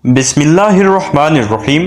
बिस्मिल्लाहिर्रहमानिर्रहीम।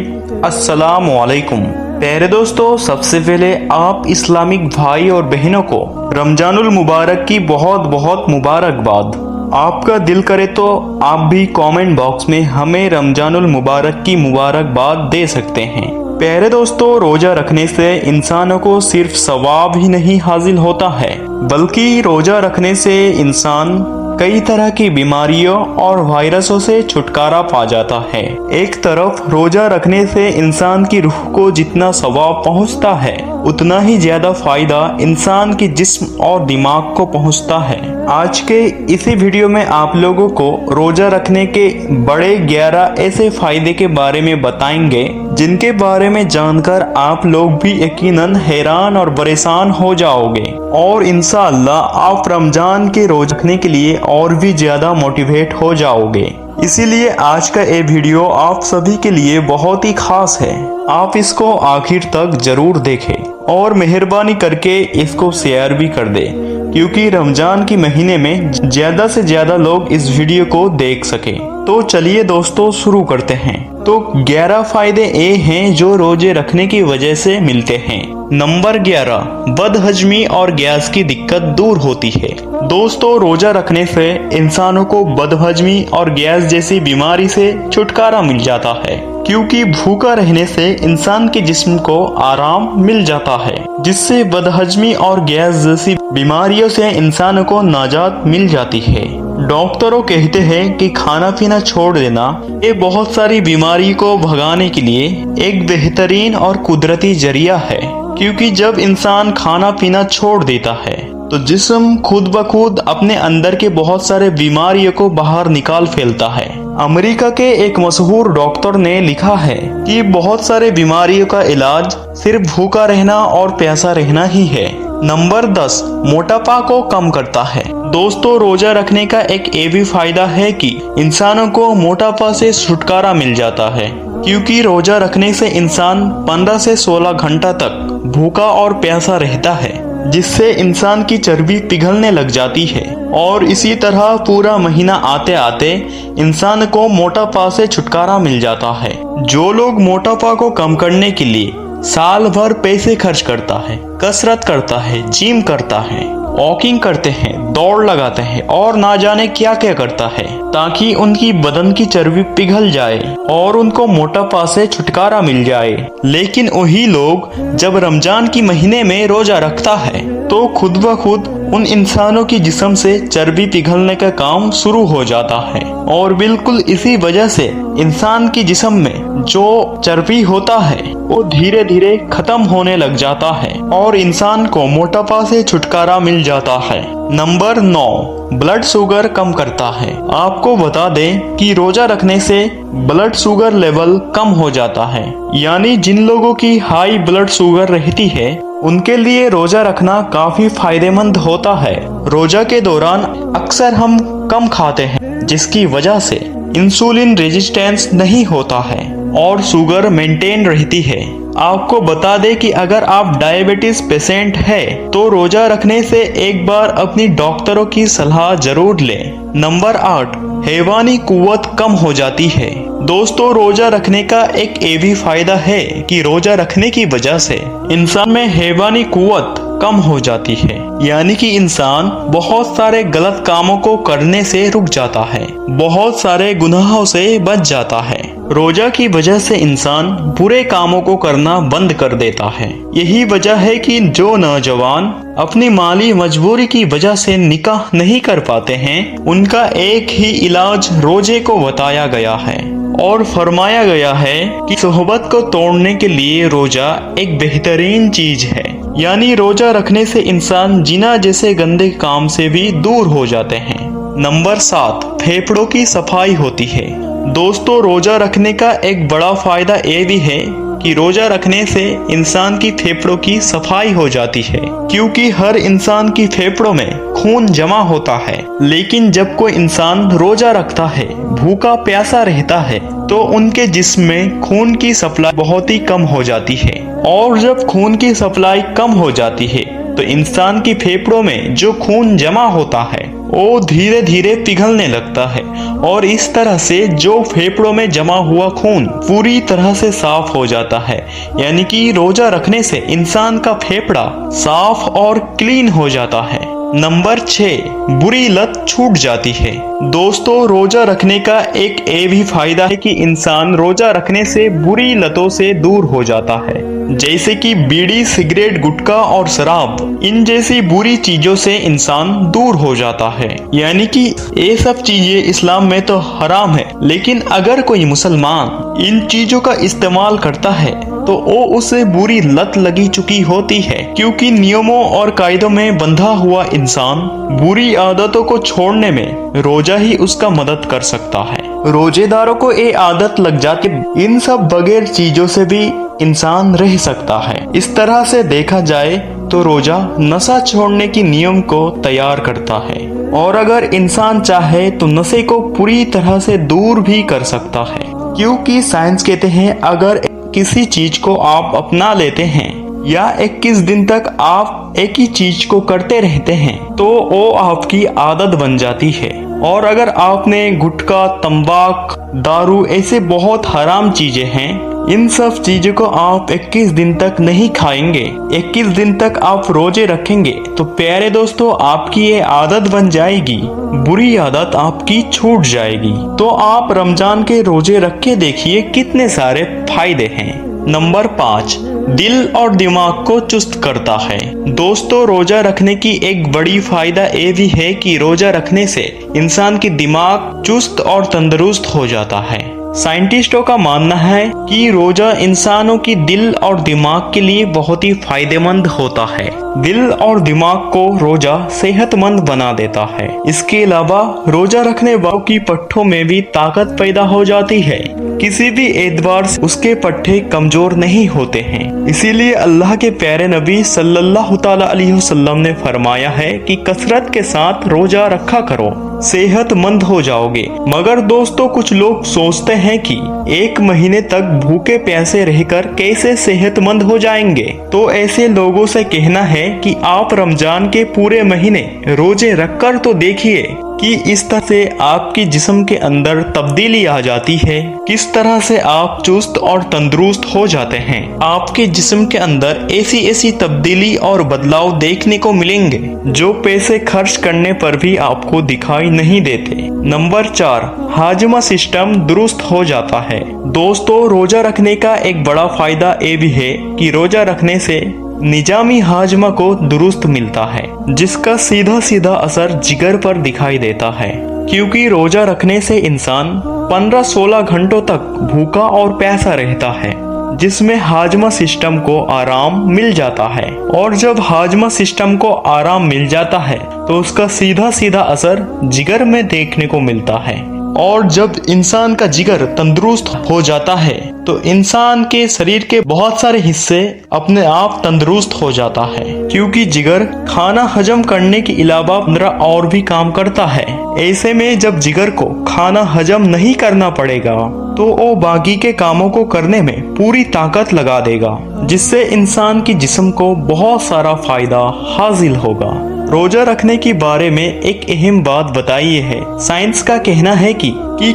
अस्सलामुअलैकुम। प्यारे दोस्तों, सबसे पहले आप इस्लामिक भाई और बहनों को रमजानुल मुबारक की बहुत बहुत मुबारकबाद। आपका दिल करे तो आप भी कमेंट बॉक्स में हमें रमजानुल मुबारक की मुबारकबाद दे सकते हैं। प्यारे दोस्तों, रोजा रखने से इंसानों को सिर्फ सवाब ही नहीं हासिल होता है, बल्कि रोजा रखने से इंसान कई तरह की बीमारियों और वायरसों से छुटकारा पा जाता है। एक तरफ रोजा रखने से इंसान की रूह को जितना सवाब पहुंचता है, उतना ही ज्यादा फायदा इंसान की जिस्म और दिमाग को पहुंचता है। आज के इसी वीडियो में आप लोगों को रोजा रखने के बड़े 11 ऐसे फायदे के बारे में बताएंगे, जिनके बारे में जानकर आप लोग भी यकीनन हैरान और परेशान हो जाओगे और इंशाअल्लाह आप रमजान के रोजा रखने के लिए और भी ज्यादा मोटिवेट हो जाओगे। इसीलिए आज का ये वीडियो आप सभी के लिए बहुत ही खास है। आप इसको आखिर तक जरूर देखें और मेहरबानी करके इसको शेयर भी कर दें, क्योंकि रमजान की महीने में ज्यादा से ज्यादा लोग इस वीडियो को देख सकें। तो चलिए दोस्तों, शुरू करते हैं। तो 11 फायदे ये हैं जो रोजे रखने की वजह से मिलते हैं। नंबर 11, बदहजमी और गैस की दिक्कत दूर होती है। दोस्तों, रोजा रखने से इंसानों को बदहजमी और गैस जैसी बीमारी से छुटकारा मिल जाता है, क्योंकि भूखा रहने से इंसान के जिस्म को आराम मिल जाता है, जिससे बदहजमी और गैस जैसी बीमारियों से इंसान को नाजात मिल जाती है। डॉक्टरों कहते हैं कि खाना पीना छोड़ देना ये बहुत सारी बीमारी को भगाने के लिए एक बेहतरीन और कुदरती जरिया है, क्योंकि जब इंसान खाना पीना छोड़ देता है तो जिस्म खुद ब खुद अपने अंदर के बहुत सारे बीमारियों को बाहर निकाल फेलता है। अमेरिका के एक मशहूर डॉक्टर ने लिखा है कि बहुत सारे बीमारियों का इलाज सिर्फ भूखा रहना और प्यासा रहना ही है। नंबर 10, मोटापा को कम करता है। दोस्तों, रोजा रखने का एक ये भी फायदा है कि इंसानों को मोटापा से छुटकारा मिल जाता है, क्योंकि रोजा रखने से इंसान 15 से 16 घंटा तक भूखा और प्यासा रहता है, जिससे इंसान की चर्बी पिघलने लग जाती है और इसी तरह पूरा महीना आते आते इंसान को मोटापा से छुटकारा मिल जाता है। जो लोग मोटापा को कम करने के लिए साल भर पैसे खर्च करता है, कसरत करता है, जिम करता है, वॉकिंग करते हैं, दौड़ लगाते हैं और ना जाने क्या क्या करता है, ताकि उनकी बदन की चर्बी पिघल जाए और उनको मोटापा से छुटकारा मिल जाए, लेकिन वही लोग जब रमजान की महीने में रोजा रखता है तो खुद ब खुद उन इंसानों की जिस्म से चर्बी पिघलने का काम शुरू हो जाता है और बिल्कुल इसी वजह से इंसान की जिस्म में जो चर्बी होता है वो धीरे धीरे खत्म होने लग जाता है और इंसान को मोटापा से छुटकारा मिल जाता है। नंबर 9, ब्लड शुगर कम करता है। आपको बता दें कि रोजा रखने से ब्लड शुगर लेवल कम हो जाता है, यानी जिन लोगों की हाई ब्लड शुगर रहती है उनके लिए रोजा रखना काफी फायदेमंद होता है। रोजा के दौरान अक्सर हम कम खाते हैं, जिसकी वजह से इंसुलिन रेजिस्टेंस नहीं होता है और शुगर मेंटेन रहती है। आपको बता दें कि अगर आप डायबिटीज पेशेंट है तो रोजा रखने से एक बार अपनी डॉक्टरों की सलाह जरूर लें। नंबर 8, हैवानी कुव्वत कम हो जाती है। दोस्तों, रोजा रखने का एक ये भी फायदा है कि रोजा रखने की वजह से इंसान में हैवानी कुव्वत कम हो जाती है, यानी कि इंसान बहुत सारे गलत कामों को करने से रुक जाता है, बहुत सारे गुनाहों से बच जाता है। रोजा की वजह से इंसान बुरे कामों को करना बंद कर देता है। यही वजह है कि जो नौजवान अपनी माली मजबूरी की वजह से निकाह नहीं कर पाते हैं, उनका एक ही इलाज रोजे को बताया गया है और फरमाया गया है कि सोहबत को तोड़ने के लिए रोजा एक बेहतरीन चीज है, यानी रोजा रखने से इंसान जिना जैसे गंदे काम से भी दूर हो जाते हैं। नंबर 7, फेफड़ों की सफाई होती है। दोस्तों, रोजा रखने का एक बड़ा फायदा ये भी है कि रोजा रखने से इंसान की फेफड़ों की सफाई हो जाती है, क्योंकि हर इंसान की फेफड़ों में खून जमा होता है, लेकिन जब कोई इंसान रोजा रखता है, भूखा प्यासा रहता है, तो उनके जिस्म में खून की सप्लाई बहुत ही कम हो जाती है और जब खून की सप्लाई कम हो जाती है तो इंसान की फेफड़ों में जो खून जमा होता है वो धीरे धीरे पिघलने लगता है और इस तरह से जो फेफड़ों में जमा हुआ खून पूरी तरह से साफ हो जाता है। यानी कि रोजा रखने से इंसान का फेफड़ा साफ और क्लीन हो जाता है। नंबर 6, बुरी लत छूट जाती है। दोस्तों, रोजा रखने का एक ये भी फायदा है कि इंसान रोजा रखने से बुरी लतों से दूर हो जाता है, जैसे कि बीड़ी, सिगरेट, गुटखा और शराब। इन जैसी बुरी चीजों से इंसान दूर हो जाता है। यानी कि ये सब चीजें इस्लाम में तो हराम है, लेकिन अगर कोई मुसलमान इन चीजों का इस्तेमाल करता है तो वो उसे बुरी लत लगी चुकी होती है, क्योंकि नियमों और कायदों में बंधा हुआ इंसान बुरी आदतों को छोड़ने में रोजा ही उसका मदद कर सकता है। रोजेदारों को ये आदत लग जाती, इन सब बगैर चीजों से भी इंसान रह सकता है। इस तरह से देखा जाए तो रोजा नशा छोड़ने की नियम को तैयार करता है, और अगर इंसान चाहे तो नशे को पूरी तरह से दूर भी कर सकता है, क्योंकि साइंस कहते हैं अगर किसी चीज को आप अपना लेते हैं या 21 दिन तक आप एक ही चीज को करते रहते हैं तो वो आपकी आदत बन जाती है। और अगर आपने गुटखा, तंबाकू, दारू ऐसे बहुत हराम चीजें हैं, इन सब चीजों को आप 21 दिन तक नहीं खाएंगे, 21 दिन तक आप रोजे रखेंगे, तो प्यारे दोस्तों आपकी ये आदत बन जाएगी, बुरी आदत आपकी छूट जाएगी। तो आप रमजान के रोजे रख के देखिए कितने सारे फायदे हैं। नंबर 5, दिल और दिमाग को चुस्त करता है। दोस्तों, रोजा रखने की एक बड़ी फायदा ये भी है कि रोजा रखने से इंसान की दिमाग चुस्त और तंदुरुस्त हो जाता है। साइंटिस्टों का मानना है कि रोजा इंसानों की दिल और दिमाग के लिए बहुत ही फायदेमंद होता है। दिल और दिमाग को रोजा सेहतमंद बना देता है। इसके अलावा रोजा रखने वालों की पट्ठों में भी ताकत पैदा हो जाती है, किसी भी एतबार से उसके पट्टे कमजोर नहीं होते हैं। इसीलिए अल्लाह के प्यारे नबी सल्लल्लाहु तआला अलैहि वसल्लम ने फरमाया है कि कसरत के साथ रोजा रखा करो, सेहतमंद हो जाओगे। मगर दोस्तों, कुछ लोग सोचते हैं कि 1 महीने तक भूखे प्यासे रहकर कैसे सेहतमंद हो जाएंगे। तो ऐसे लोगों से कहना है कि आप रमजान के पूरे महीने रोजे रखकर तो देखिए कि इस तरह से आपकी जिस्म के अंदर तब्दीली आ जाती है, किस तरह से आप चुस्त और तंदुरुस्त हो जाते हैं। आपके जिस्म के अंदर ऐसी ऐसी तब्दीली और बदलाव देखने को मिलेंगे जो पैसे खर्च करने पर भी आपको दिखाई नहीं देते। नंबर 4, हाजमा सिस्टम दुरुस्त हो जाता है। दोस्तों, रोजा रखने का एक बड़ा फायदा ये भी है कि रोजा रखने से निजामी हाजमा को दुरुस्त मिलता है, जिसका सीधा सीधा असर जिगर पर दिखाई देता है, क्योंकि रोजा रखने से इंसान 15-16 घंटों तक भूखा और प्यासा रहता है, जिसमें हाजमा सिस्टम को आराम मिल जाता है। और जब हाजमा सिस्टम को आराम मिल जाता है तो उसका सीधा सीधा असर जिगर में देखने को मिलता है। और जब इंसान का जिगर तंदुरुस्त हो जाता है तो इंसान के शरीर के बहुत सारे हिस्से अपने आप तंदुरुस्त हो जाता है, क्योंकि जिगर खाना हजम करने के अलावा और भी काम करता है। ऐसे में जब जिगर को खाना हजम नहीं करना पड़ेगा तो वो बाकी के कामों को करने में पूरी ताकत लगा देगा, जिससे इंसान की जिस्म को बहुत सारा फायदा हासिल होगा। रोजा रखने के बारे में एक अहम बात बताइए है। साइंस का कहना है कि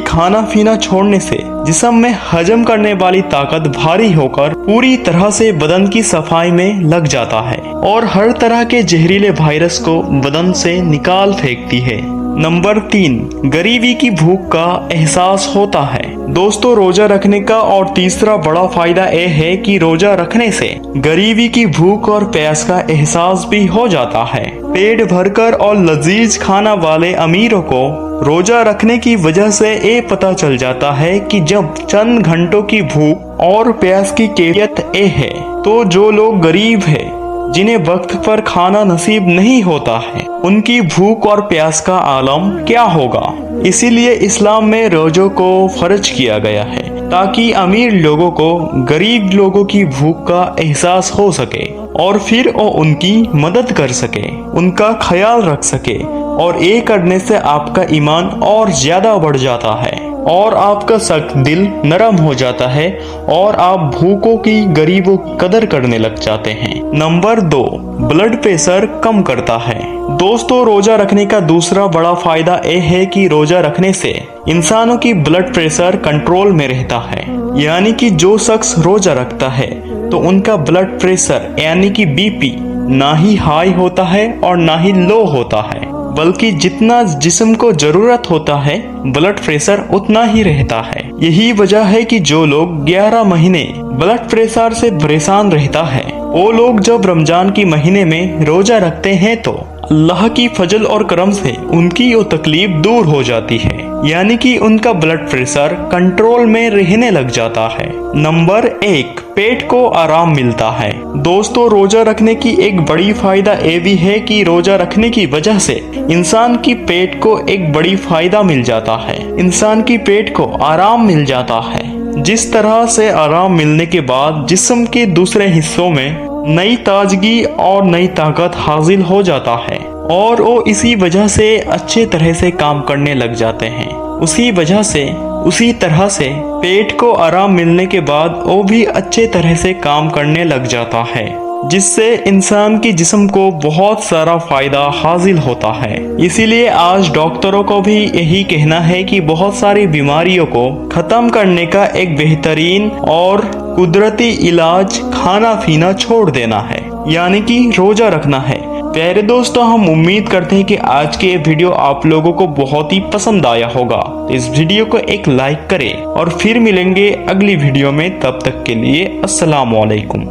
खाना पीना छोड़ने से जिस्म में हजम करने वाली ताकत भारी होकर पूरी तरह से बदन की सफाई में लग जाता है और हर तरह के जहरीले वायरस को बदन से निकाल फेंकती है। नंबर 3, गरीबी की भूख का एहसास होता है। दोस्तों, रोजा रखने का और तीसरा बड़ा फायदा यह है कि रोजा रखने से गरीबी की भूख और प्यास का एहसास भी हो जाता है। पेट भरकर और लजीज खाना वाले अमीरों को रोजा रखने की वजह से ये पता चल जाता है कि जब चंद घंटों की भूख और प्यास की कैफियत ये है, तो जो लोग गरीब है, जिन्हें वक्त पर खाना नसीब नहीं होता है, उनकी भूख और प्यास का आलम क्या होगा। इसीलिए इस्लाम में रोजों को फर्ज किया गया है, ताकि अमीर लोगों को गरीब लोगों की भूख का एहसास हो सके और फिर वो उनकी मदद कर सके, उनका ख्याल रख सके, और ये करने से आपका ईमान और ज्यादा बढ़ जाता है। और आपका सख्त दिल नरम हो जाता है और आप भूखों की गरीबों की कदर करने लग जाते हैं। नंबर 2, ब्लड प्रेशर कम करता है। दोस्तों, रोजा रखने का दूसरा बड़ा फायदा यह है कि रोजा रखने से इंसानों की ब्लड प्रेशर कंट्रोल में रहता है। यानी कि जो शख्स रोजा रखता है तो उनका ब्लड प्रेशर यानी कि बीपी ना ही हाई होता है और ना ही लो होता है, बल्कि जितना जिस्म को जरूरत होता है ब्लड प्रेशर उतना ही रहता है। यही वजह है कि जो लोग 11 महीने ब्लड प्रेशर से परेशान रहता है, वो लोग जब रमजान की महीने में रोजा रखते हैं तो अल्लाह की फजल और करम से उनकी वो तकलीफ दूर हो जाती है, यानी कि उनका ब्लड प्रेशर कंट्रोल में रहने लग जाता है। नंबर 1, पेट को आराम मिलता है। दोस्तों, रोजा रखने की एक बड़ी फायदा ये भी है कि रोजा रखने की वजह से इंसान की पेट को एक बड़ी फायदा मिल जाता है। इंसान की पेट को आराम मिल जाता है, जिस तरह से आराम मिलने के बाद जिस्म के दूसरे हिस्सों में नई ताजगी और नई ताकत हासिल हो जाता है और वो इसी वजह से अच्छे तरह से काम करने लग जाते हैं। उसी तरह से पेट को आराम मिलने के बाद वो भी अच्छे तरह से काम करने लग जाता है, जिससे इंसान की जिस्म को बहुत सारा फायदा हासिल होता है। इसीलिए आज डॉक्टरों को भी यही कहना है कि बहुत सारी बीमारियों को खत्म करने का एक बेहतरीन और कुदरती इलाज खाना पीना छोड़ देना है, यानी कि रोजा रखना है। प्यारे दोस्तों, हम उम्मीद करते हैं कि आज के ये वीडियो आप लोगों को बहुत ही पसंद आया होगा। इस वीडियो को एक लाइक करें और फिर मिलेंगे अगली वीडियो में। तब तक के लिए अस्सलाम वालेकुम।